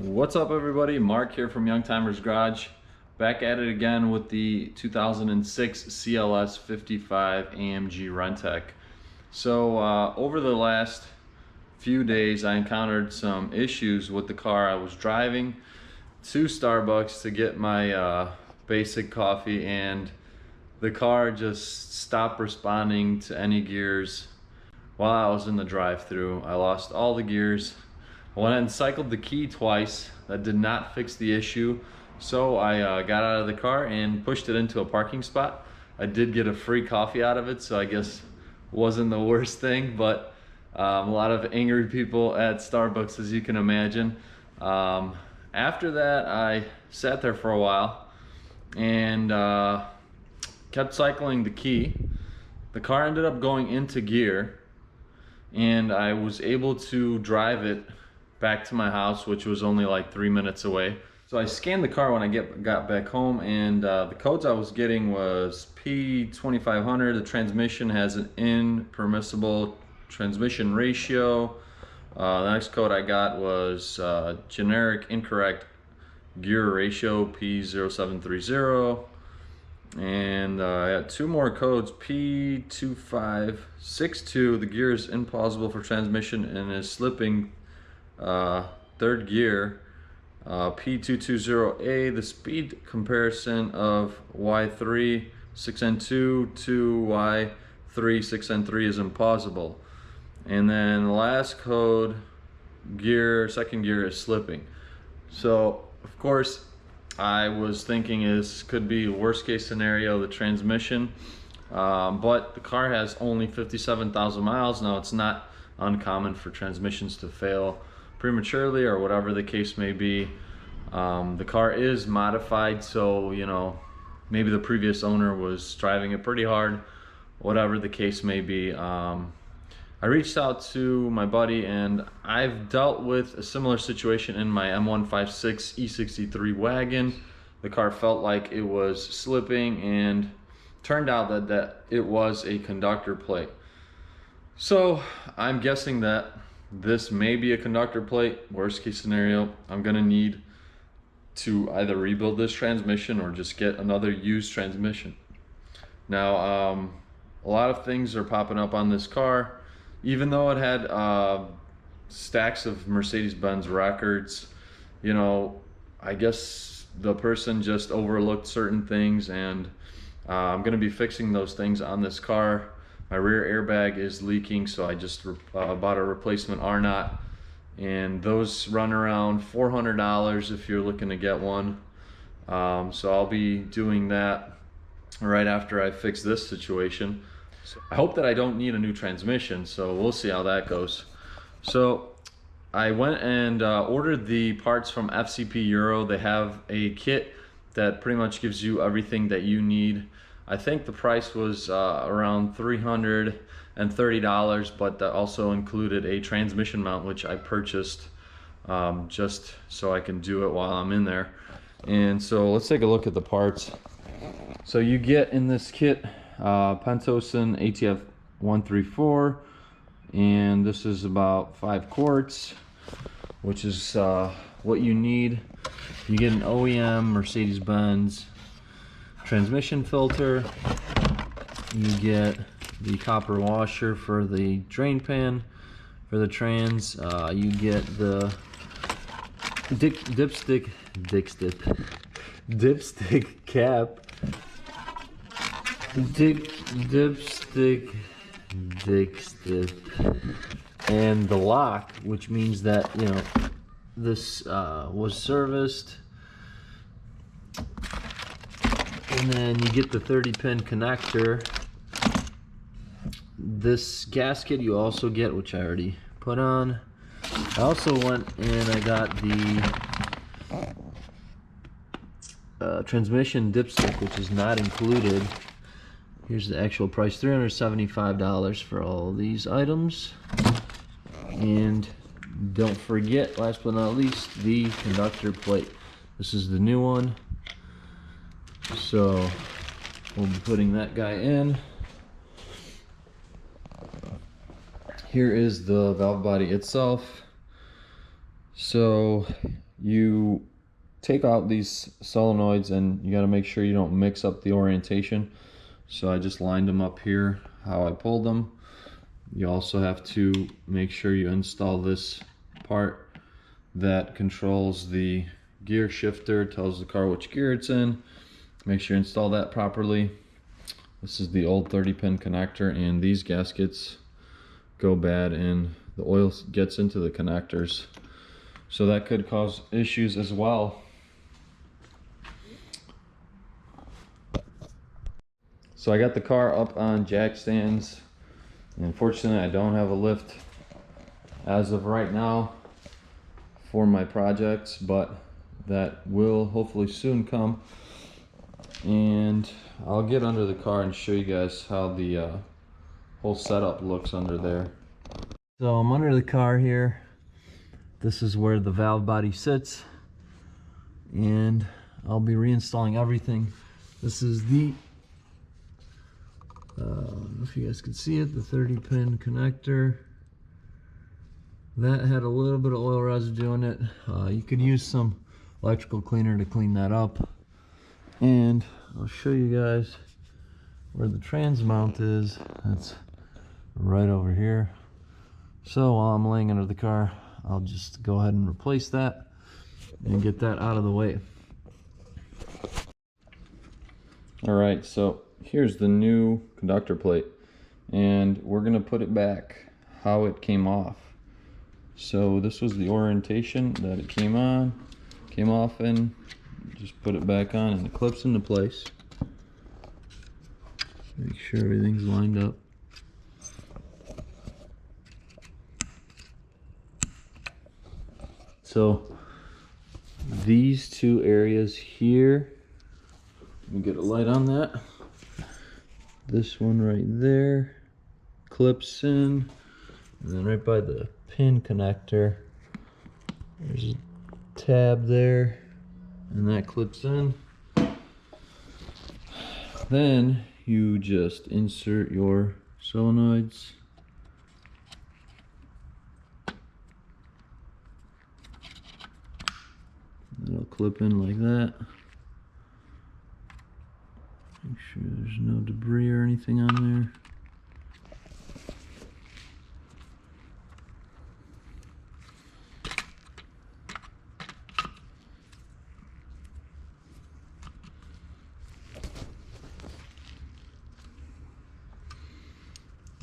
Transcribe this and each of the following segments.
What's up everybody, Mark here from Youngtimers Garage, back at it again with the 2006 CLS55 AMG Renntech. So over the last few days I encountered some issues with the car. I was driving to Starbucks to get my basic coffee and the car just stopped responding to any gears while I was in the drive-thru. I lost all the gears. I went and cycled the key twice. That did not fix the issue. So I got out of the car and pushed it into a parking spot. I did get a free coffee out of it, so I guess wasn't the worst thing, but a lot of angry people at Starbucks, as you can imagine. After that, I sat there for a while and kept cycling the key. The car ended up going into gear and I was able to drive it back to my house, which was only like 3 minutes away. So I scanned the car when I got back home, and the codes I was getting was P2500. The transmission has an impermissible transmission ratio. The next code I got was generic incorrect gear ratio, P0730. And I got two more codes, P2562. The gear is implausible for transmission and is slipping third gear. P220A, the speed comparison of Y3 6N2 to Y3 6N3 is impossible. And then the last code, second gear is slipping. So of course I was thinking this could be worst case scenario, the transmission, but the car has only 57,000 miles. Now it's not uncommon for transmissions to fail prematurely or whatever the case may be. The car is modified, so you know, maybe the previous owner was driving it pretty hard, whatever the case may be. I reached out to my buddy, and I've dealt with a similar situation in my M156 E63 wagon. The car felt like it was slipping, and turned out that it was a conductor plate. So I'm guessing that this may be a conductor plate. Worst case scenario, I'm gonna need to either rebuild this transmission or just get another used transmission. Now, a lot of things are popping up on this car. Even though it had stacks of Mercedes-Benz records, you know, I guess the person just overlooked certain things, and I'm gonna be fixing those things on this car. My rear airbag is leaking, so I just bought a replacement R-knot, and those run around $400 if you're looking to get one. So I'll be doing that right after I fix this situation. So I hope that I don't need a new transmission, so we'll see how that goes. So I went and ordered the parts from FCP Euro. They have a kit that pretty much gives you everything that you need. I think the price was around $330, but that also included a transmission mount, which I purchased just so I can do it while I'm in there. And so let's take a look at the parts. So you get in this kit Pentosan ATF 134, and this is about 5 quarts, which is what you need. You get an OEM Mercedes-Benz transmission filter. You get the copper washer for the drain pan for the trans. You get the dipstick cap, dipstick, and the lock, which means that, you know, this was serviced. And then you get the 30-pin connector. This gasket you also get, which I already put on. I also went and I got the transmission dipstick, which is not included. Here's the actual price, $375 for all these items. And don't forget, last but not least, the conductor plate. This is the new one. So we'll be putting that guy in. Here is the valve body itself. So you take out these solenoids and you got to make sure you don't mix up the orientation. So I just lined them up here how I pulled them. You also have to make sure you install this part that controls the gear shifter, tells the car which gear it's in. Make sure you install that properly. This is the old 30-pin connector, and these gaskets go bad and the oil gets into the connectors, so that could cause issues as well. So I got the car up on jack stands. Unfortunately, I don't have a lift as of right now for my projects, but that will hopefully soon come. And I'll get under the car and show you guys how the whole setup looks under there. So I'm under the car here. This is where the valve body sits, and I'll be reinstalling everything. This is the I don't know if you guys can see it, the 30-pin connector. That had a little bit of oil residue in it. You could use some electrical cleaner to clean that up. And I'll show you guys where the trans mount is. That's right over here. So while I'm laying under the car, I'll just go ahead and replace that and get that out of the way. Alright, so here's the new conductor plate, and we're gonna put it back how it came off. So this was the orientation that it came off in. Just put it back on and it clips into place. Make sure everything's lined up. So these two areas here, let me get a light on that. This one right there clips in, and then right by the pin connector, there's a tab there, and that clips in. Then you just insert your solenoids. It'll clip in like that. Make sure there's no debris or anything on there.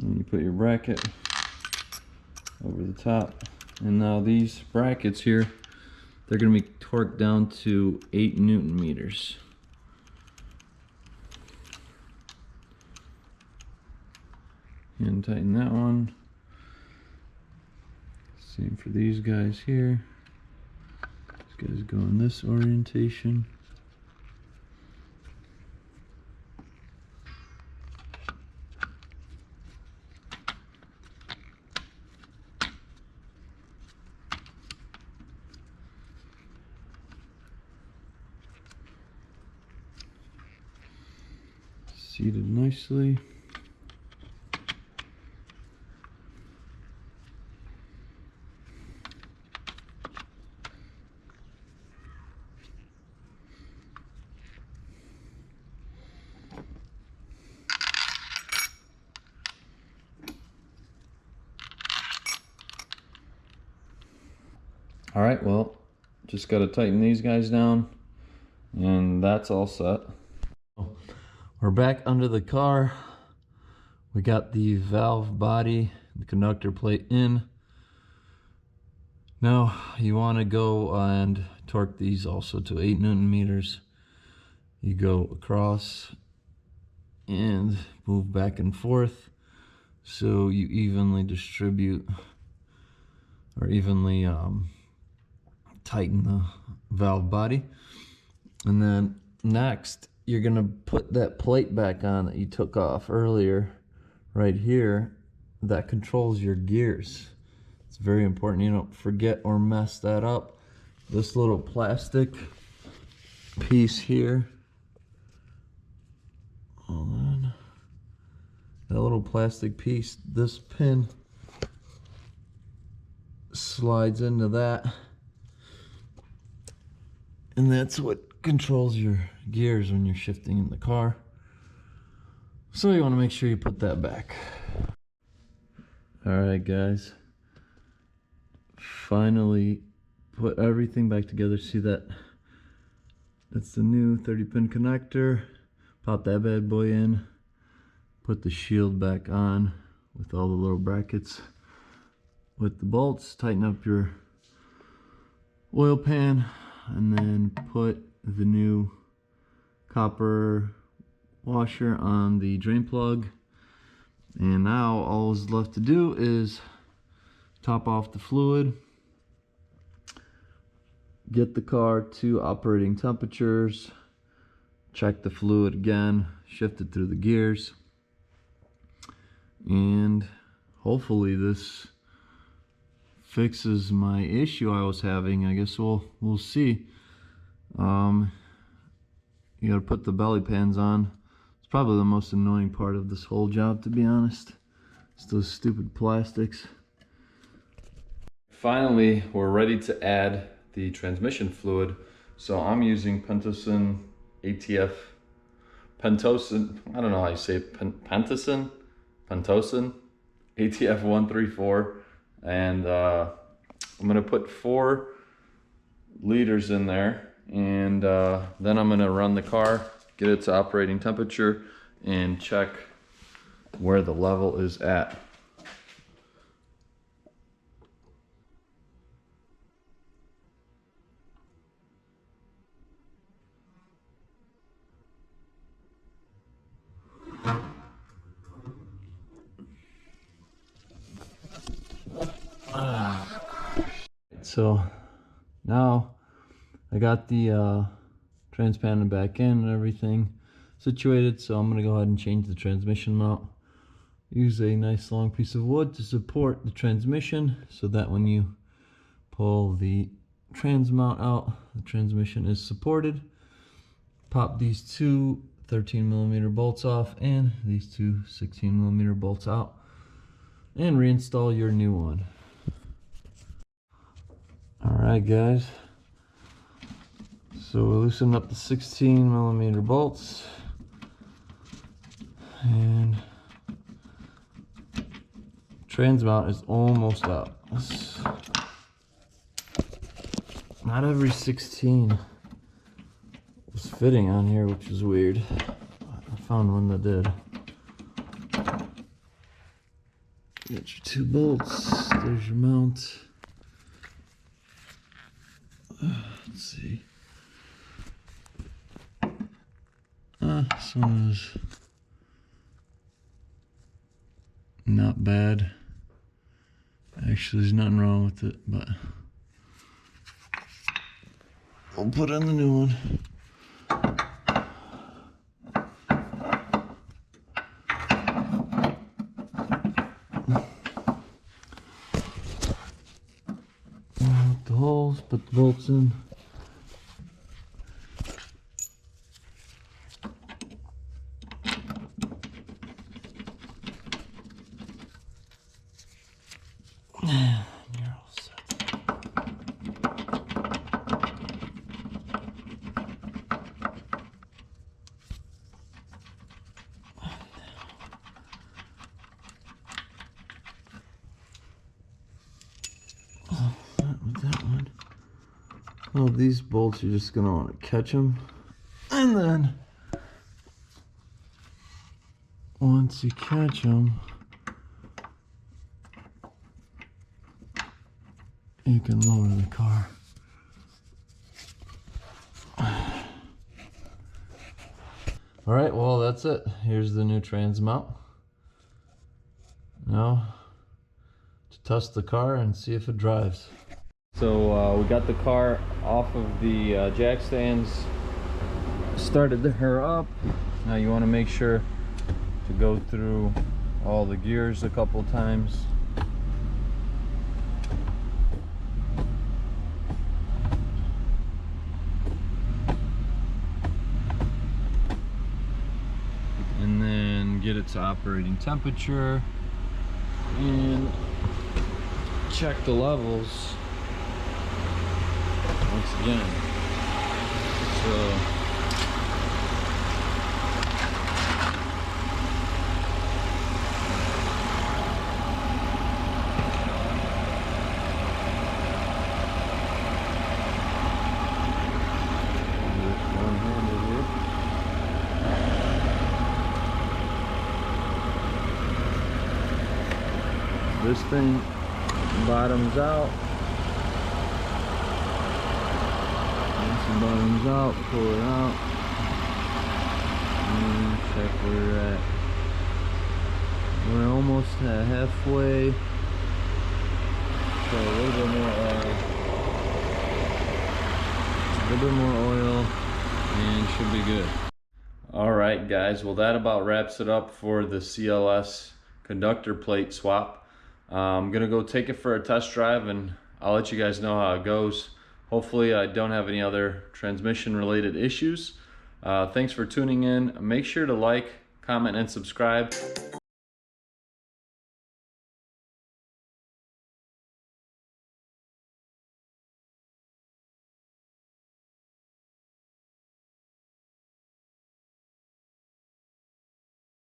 And you put your bracket over the top. And now these brackets here, they're going to be torqued down to 8 Newton meters. And tighten that one. Same for these guys here. These guys go in this orientation. Seated nicely. All right, well, just got to tighten these guys down, and that's all set. We're back under the car. We got the valve body, the conductor plate in. Now you want to go and torque these also to 8 Newton meters. You go across and move back and forth so you evenly distribute or evenly tighten the valve body. And then next you're gonna put that plate back on that you took off earlier right here that controls your gears. It's very important you don't forget or mess that up. This little plastic piece here, hold on, that little plastic piece, this pin slides into that, And that's what controls your gears when you're shifting in the car. So you want to make sure you put that back. Alright guys, finally put everything back together. See that? That's the new 30-pin connector. Pop that bad boy in. Put the shield back on with all the little brackets. With the bolts, tighten up your oil pan, and then put the new copper washer on the drain plug. And now all is left to do is top off the fluid, get the car to operating temperatures, check the fluid again, shift it through the gears, and hopefully this fixes my issue I was having. I guess we'll see. You gotta put the belly pans on. It's probably the most annoying part of this whole job, to be honest. It's those stupid plastics. Finally, we're ready to add the transmission fluid. So I'm using Pentosin ATF, Pentosin, I don't know how you say it, Pentosin ATF 134. And I'm gonna put 4 liters in there, and then I'm gonna run the car, get it to operating temperature, and check where the level is at. So now I got the transpan back in and everything situated, so I'm gonna go ahead and change the transmission mount. Use a nice long piece of wood to support the transmission so that when you pull the trans mount out, the transmission is supported. Pop these 2 13mm bolts off and these 2 16mm bolts out, and reinstall your new one. Alright guys, so we'll loosen up the 16mm bolts, and trans mount is almost out. Not every 16 was fitting on here, which is weird. I found one that did. Got your 2 bolts, there's your mount. Let's see. This one is not bad. Actually, there's nothing wrong with it, but we'll put in the new one. With the holes, put the bolts in. You're all set. Oh, that one. Well, these bolts, you're just gonna want to catch them, and then once you catch them, you can lower the car. Alright, well that's it. Here's the new trans mount. Now to test the car and see if it drives. So we got the car off of the jack stands, started her up. Now you want to make sure to go through all the gears a couple times. And then get it to operating temperature and check the levels once again. So this thing bottoms out. This bottoms out, pull it out, and check where we're at. We're almost at halfway. So a little bit more oil, and should be good. All right, guys. Well, that about wraps it up for the CLS conductor plate swap. I'm gonna go take it for a test drive, and I'll let you guys know how it goes. Hopefully I don't have any other transmission related issues. Thanks for tuning in. Make sure to like, comment, and subscribe.